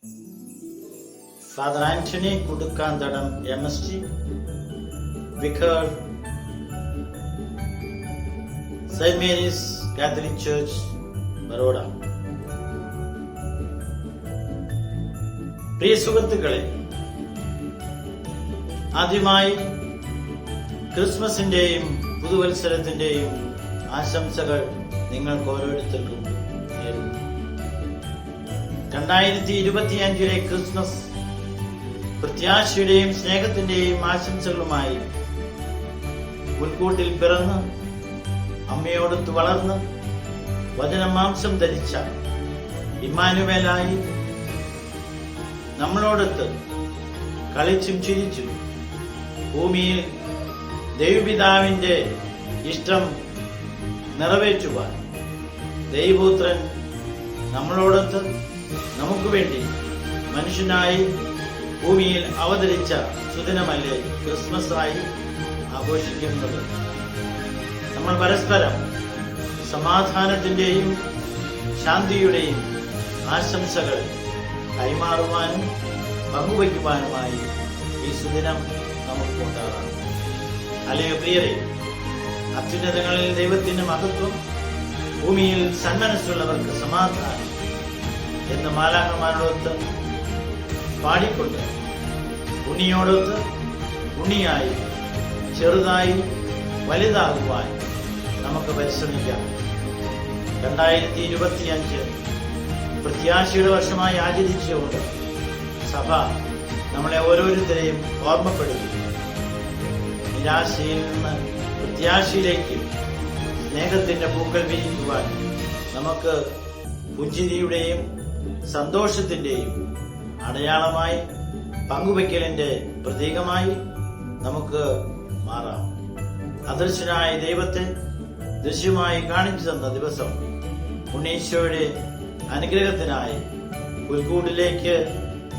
Father Anthony Kudukandadam, MST, Vicar, St. Mary's Catholic Church, Baroda. പ്രിയ സുഹൃത്തുക്കളെ, ആദ്യമായി ക്രിസ്മസിന്റെയും പുതുവത്സരത്തിന്റെയും ആശംസകൾ നിങ്ങൾക്ക് ഓരോരുത്തർക്കും നേരുന്നു. 2025 ക്രിസ്മസ് പ്രത്യാശയുടെയും സ്നേഹത്തിന്റെയും ആശംസകളുമായി മുൻകൂട്ടിൽ പിറന്ന് അമ്മയോടൊത്ത് വളർന്ന് വചനമാംസം ധരിച്ച ഇമ്മാനുവേലായി നമ്മളോടൊത്ത് കളിച്ചും ചിരിച്ചും ഭൂമിയിൽ ദൈവപിതാവിന്റെ ഇഷ്ടം നിറവേറ്റുവാൻ ദൈവപുത്രൻ നമ്മളോടൊത്ത് നമുക്ക് വേണ്ടി മനുഷ്യനായി ഭൂമിയിൽ അവതരിച്ച സുദിനമല്ലേ ക്രിസ്മസ് ആയി ആഘോഷിക്കുന്നത്. നമ്മൾ പരസ്പരം സമാധാനത്തിന്റെയും ശാന്തിയുടെയും ആശംസകൾ കൈമാറുവാനും പങ്കുവയ്ക്കുവാനുമായി ഈ സുദിനം നമുക്കുണ്ടാകാം. അല്ലയോ പ്രിയരെ, അത്യുന്നതങ്ങളിൽ ദൈവത്തിന്റെ മഹത്വം, ഭൂമിയിൽ സന്മനസ്സുള്ളവർക്ക് സമാധാനം എന്ന് മാലാഖമാരോടൊത്ത് പാടിക്കൊണ്ട് ഉണ്ണിയോടൊത്ത് ഉണ്ണിയായി ചെറുതായി വലുതാകുവാൻ നമുക്ക് പരിശ്രമിക്കാം. 2025 പ്രത്യാശയുടെ വർഷമായി ആചരിച്ചുകൊണ്ട് സഭ നമ്മളെ ഓരോരുത്തരെയും ഓർമ്മപ്പെടുത്തി. നിരാശയിൽ നിന്ന് പ്രത്യാശയിലേക്ക് സ്നേഹത്തിന്റെ പൂക്കൾ വിരിക്കുവാൻ നമുക്ക് പുഞ്ചിരിയുടെയും സന്തോഷത്തിന്റെയും അടയാളമായി, പങ്കുവയ്ക്കലിന്റെ പ്രതീകമായി നമുക്ക് മാറാം. അദൃശ്യനായ ദൈവത്തെ ദൃശ്യമായി കാണിച്ചു തന്ന ദിവസം ഉണ്ണീശോയുടെ അനുഗ്രഹത്തിനായി പുൽക്കൂട്ടിലേക്ക്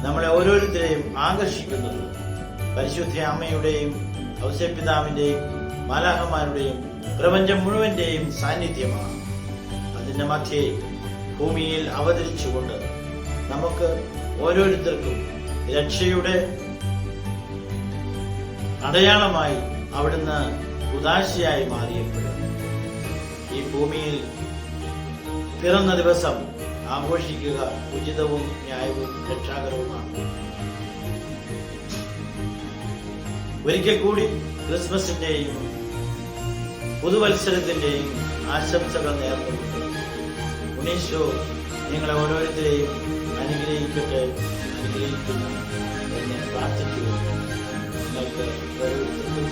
നമ്മളെ ഓരോരുത്തരെയും ആകർഷിക്കുന്നത് പരിശുദ്ധ അമ്മയുടെയും ഔസേപ്പിതാവിന്റെയും മാലാഖമാരുടെയും പ്രപഞ്ചം മുഴുവന്റെയും സാന്നിധ്യമാണ്. അതിന്റെ മധ്യേ ഭൂമിയിൽ അവതരിച്ചുകൊണ്ട് നമുക്ക് ഓരോരുത്തർക്കും രക്ഷയുടെ അടയാളമായി അവിടുന്ന് ഉദാശയായി മാറിയപ്പോൾ ഈ ഭൂമിയിൽ പിറന്ന ദിവസം ആഘോഷിക്കുക ഉചിതവും ന്യായവും രക്ഷാകരവുമാണ്. ഒരിക്കൽ കൂടി ക്രിസ്മസിന്റെയും പുതുവത്സരത്തിന്റെയും ആശംസകൾ നേർന്നുകൊണ്ട് ഉണ്ണീശോ നിങ്ങളെ ഓരോരുത്തരെയും അനുഗ്രഹിക്കുന്നു എന്ന് പ്രാർത്ഥിക്കുന്നു. നിങ്ങൾക്ക് ഓരോരുത്തർക്കും